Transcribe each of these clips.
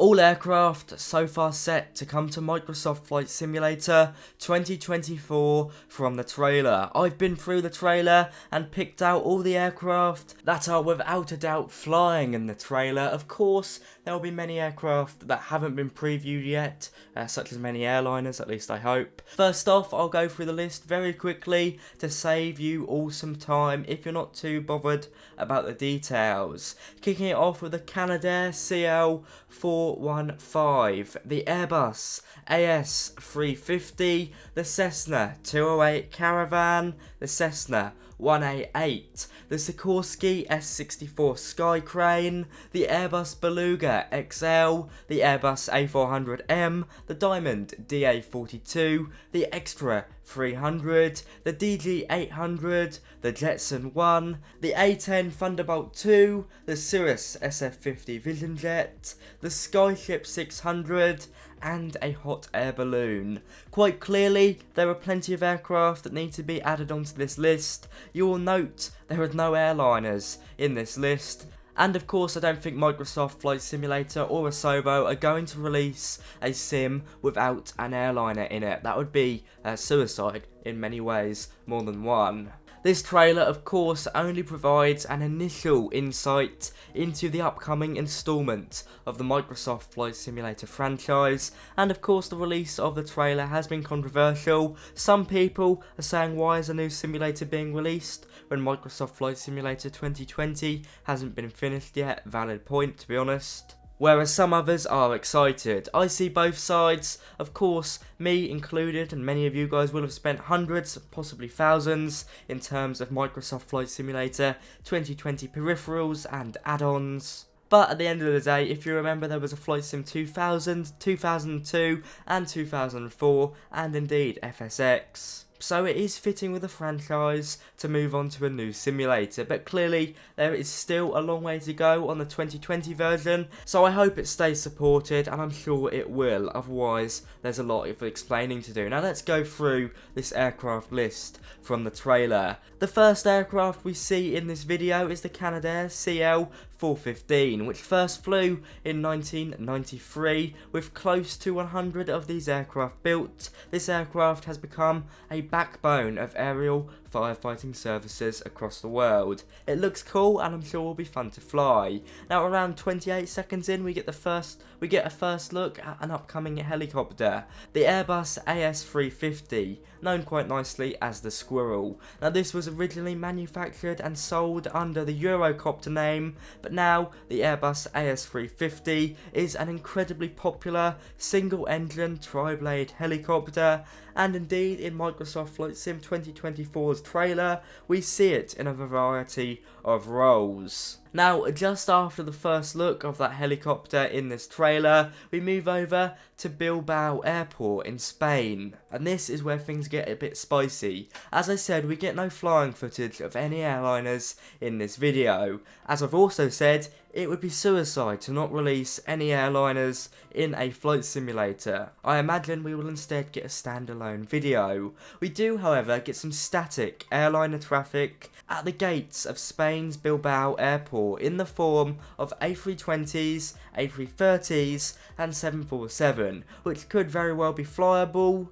All aircraft so far set to come to Microsoft Flight Simulator 2024 from the trailer. I've been through the trailer and picked out all the aircraft that are without a doubt flying in the trailer. Of course, there will be many aircraft that haven't been previewed yet, such as many airliners, at least I hope. First off, I'll go through the list very quickly to save you all some time if you're not too bothered about the details. Kicking it off with the Canadair CL415, the Airbus AS350, the Cessna 208 Caravan, the Cessna 188, the Sikorsky S64 Skycrane, the Airbus Beluga XL, the Airbus A400M, the Diamond DA42, the Extra 300, the DG800, the Jetson 1, the A10 Thunderbolt 2, the Cirrus SF50 Vision Jet, the Skyship 600, and a hot air balloon. Quite clearly, there are plenty of aircraft that need to be added onto this list. You will note there are no airliners in this list. And of course, I don't think Microsoft Flight Simulator or Asobo are going to release a sim without an airliner in it. That would be suicide in many ways, more than one. This trailer, of course, only provides an initial insight into the upcoming installment of the Microsoft Flight Simulator franchise, and of course the release of the trailer has been controversial. Some people are saying, why is a new simulator being released when Microsoft Flight Simulator 2020 hasn't been finished yet? Valid point, to be honest. Whereas some others are excited. I see both sides. Of course, me included, and many of you guys will have spent hundreds, possibly thousands, in terms of Microsoft Flight Simulator 2020 peripherals and add-ons. But at the end of the day, if you remember, there was a Flight Sim 2000, 2002, and 2004, and indeed FSX. So it is fitting with the franchise to move on to a new simulator, but clearly there is still a long way to go on the 2020 version, so I hope it stays supported, and I'm sure it will, otherwise there's a lot of explaining to do. Now let's go through this aircraft list from the trailer. The first aircraft we see in this video is the Canadair CL415, which first flew in 1993, with close to 100 of these aircraft built. This aircraft has become a backbone of aerial firefighting services across the world. It looks cool and I'm sure will be fun to fly. Now around 28 seconds in we get a first look at an upcoming helicopter, the Airbus AS350, known quite nicely as the Squirrel. Now this was originally manufactured and sold under the Eurocopter name, but now the Airbus AS350 is an incredibly popular single-engine tri-blade helicopter, and indeed in Microsoft Flight Sim 2024's trailer we see it in a variety of roles. Now, just after the first look of that helicopter in this trailer, we move over to Bilbao Airport in Spain, and this is where things get a bit spicy. As I said, we get no flying footage of any airliners in this video. As I've also said, it would be suicide to not release any airliners in a flight simulator. I imagine we will instead get a standalone video. We do, however, get some static airliner traffic at the gates of Spain's Bilbao Airport in the form of A320s, A330s and 747, which could very well be flyable,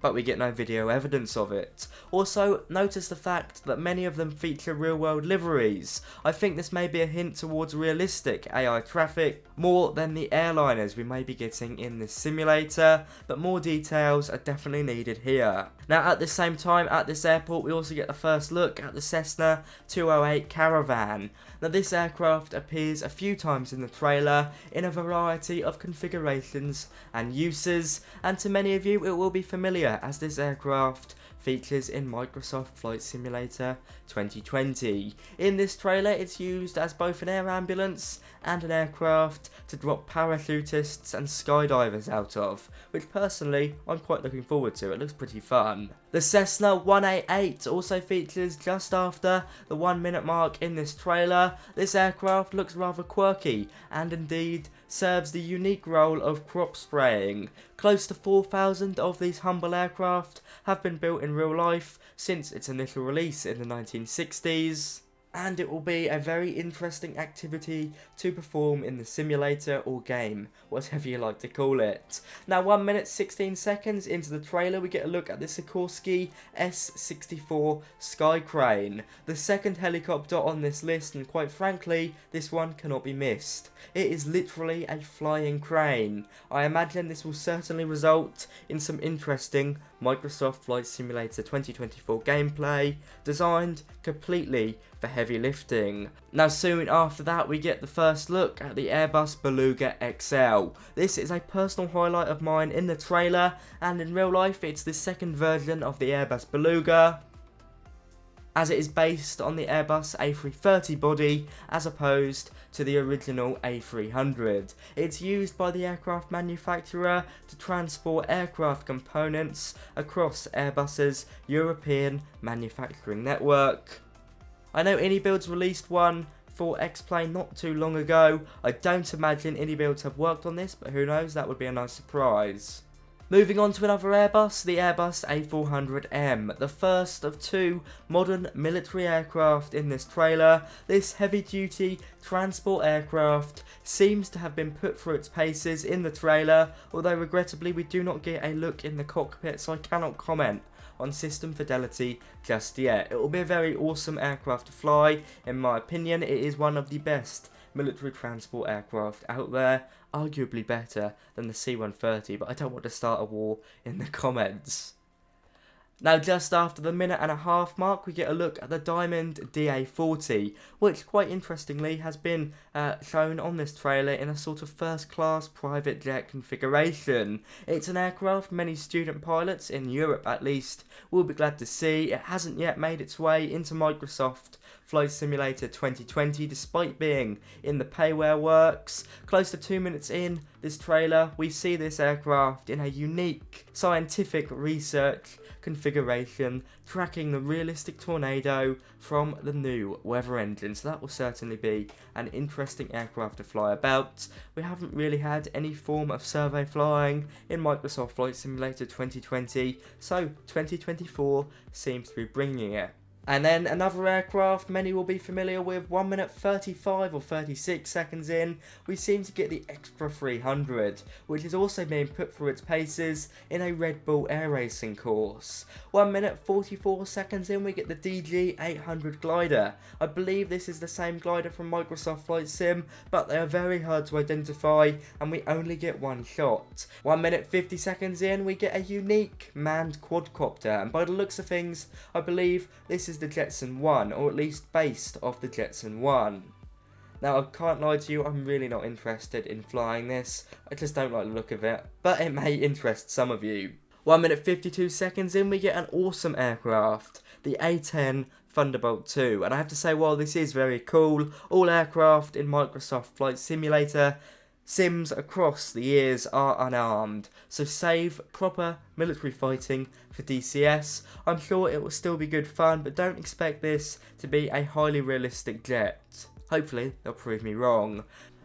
but we get no video evidence of it. Also, notice the fact that many of them feature real-world liveries. I think this may be a hint towards realistic AI traffic, more than the airliners we may be getting in this simulator, but more details are definitely needed here. Now at the same time, at this airport, we also get the first look at the Cessna 208 Caravan. Now this aircraft appears a few times in the trailer in a variety of configurations and uses, and to many of you it will be familiar as this aircraft features in Microsoft Flight Simulator 2020. In this trailer it's used as both an air ambulance and an aircraft to drop parachutists and skydivers out of, which personally I'm quite looking forward to. It looks pretty fun. The Cessna 188 also features just after the 1 minute mark in this trailer. This aircraft looks rather quirky and indeed serves the unique role of crop spraying. Close to 4,000 of these humble aircraft have been built in real life since its initial release in the 1960s. and it will be a very interesting activity to perform in the simulator or game, whatever you like to call it. Now 1 minute 16 seconds into the trailer, we get a look at the Sikorsky S-64 Sky Crane, the second helicopter on this list, and quite frankly, this one cannot be missed. It is literally a flying crane. I imagine this will certainly result in some interesting Microsoft Flight Simulator 2024 gameplay, designed completely for heavy lifting. Now soon after that, we get the first look at the Airbus Beluga XL. This is a personal highlight of mine in the trailer, and in real life it's the second version of the Airbus Beluga, as it is based on the Airbus A330 body as opposed to the original A300. It's used by the aircraft manufacturer to transport aircraft components across Airbus's European manufacturing network. I know IndieBuilds released one for X-Plane not too long ago. I don't imagine IndieBuilds have worked on this, but who knows, that would be a nice surprise. Moving on to another Airbus, the Airbus A400M, the first of two modern military aircraft in this trailer. This heavy-duty transport aircraft seems to have been put through its paces in the trailer, although regrettably we do not get a look in the cockpit, so I cannot comment on system fidelity just yet. It will be a very awesome aircraft to fly. In my opinion, it is one of the best military transport aircraft out there, arguably better than the C-130, but I don't want to start a war in the comments. Now just after the minute-and-a-half mark, we get a look at the Diamond DA-40, which quite interestingly has been shown on this trailer in a sort of first-class private jet configuration. It's an aircraft many student pilots, in Europe at least, will be glad to see. It hasn't yet made its way into Microsoft Flight Simulator 2020, despite being in the payware works. Close to 2 minutes in this trailer, we see this aircraft in a unique scientific research configuration, tracking the realistic tornado from the new weather engine, so that will certainly be an interesting aircraft to fly about. We haven't really had any form of survey flying in Microsoft Flight Simulator 2020, so 2024 seems to be bringing it. And then another aircraft many will be familiar with, 1 minute 35 or 36 seconds in, we seem to get the Extra 300, which is also being put through its paces in a Red Bull air racing course. 1 minute 44 seconds in, we get the DG 800 glider. I believe this is the same glider from Microsoft Flight Sim, but they are very hard to identify and we only get one shot. 1 minute 50 seconds in, we get a unique manned quadcopter, and by the looks of things, I believe this is the Jetson 1, or at least based off the Jetson 1. Now I can't lie to you, I'm really not interested in flying this, I just don't like the look of it, but it may interest some of you. 1 minute 52 seconds in, we get an awesome aircraft, the A10 Thunderbolt 2, and I have to say, while this is very cool, all aircraft in Microsoft Flight Simulator Sims across the years are unarmed, so save proper military fighting for DCS. I'm sure it will still be good fun, but don't expect this to be a highly realistic jet. Hopefully they'll prove me wrong.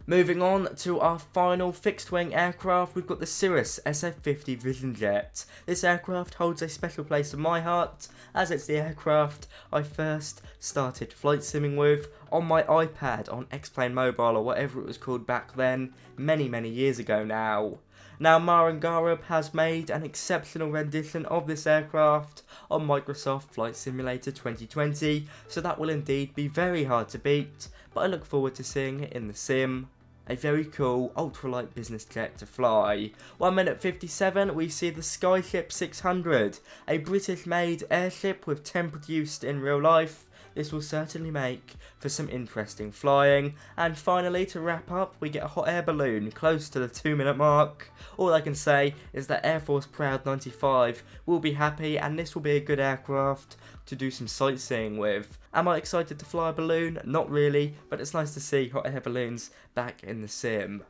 Moving on to our final fixed-wing aircraft, we've got the Cirrus SF-50 Vision Jet. This aircraft holds a special place in my heart, as it's the aircraft I first started flight simming with on my iPad on X-Plane Mobile, or whatever it was called back then, many years ago now. Now Maran Garab has made an exceptional rendition of this aircraft on Microsoft Flight Simulator 2020, so that will indeed be very hard to beat, but I look forward to seeing it in the sim. A very cool ultralight business jet to fly. 1 minute 57, we see the Skyship 600, a British made airship with 10 produced in real life. This will certainly make for some interesting flying. And finally, to wrap up, we get a hot air balloon close to the 2 minute mark. All I can say is that Air Force Proud 95 will be happy, and this will be a good aircraft to do some sightseeing with. Am I excited to fly a balloon? Not really, but it's nice to see hot air balloons back in the sim.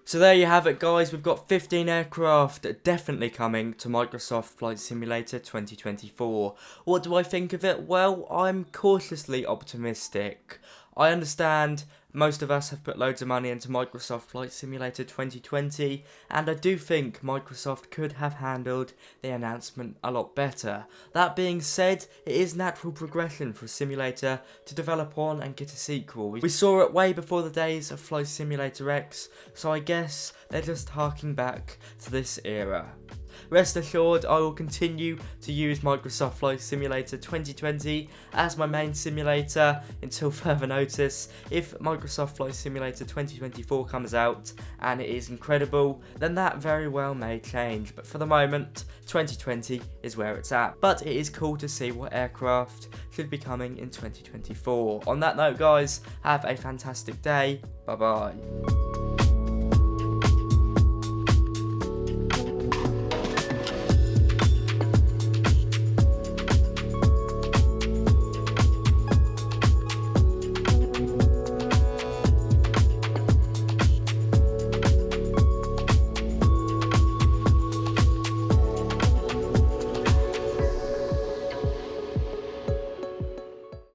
So there you have it, guys. We've got 15 aircraft definitely coming to Microsoft Flight Simulator 2024. What do I think of it? Well, I'm cautiously optimistic. I understand most of us have put loads of money into Microsoft Flight Simulator 2020, and I do think Microsoft could have handled the announcement a lot better. That being said, it is natural progression for a simulator to develop on and get a sequel. We saw it way before the days of Flight Simulator X, so I guess they're just harking back to this era. Rest assured, I will continue to use Microsoft Flight Simulator 2020 as my main simulator until further notice. If Microsoft Flight Simulator 2024 comes out and it is incredible, then that very well may change. But for the moment, 2020 is where it's at. But it is cool to see what aircraft should be coming in 2024. On that note, guys, have a fantastic day. Bye bye.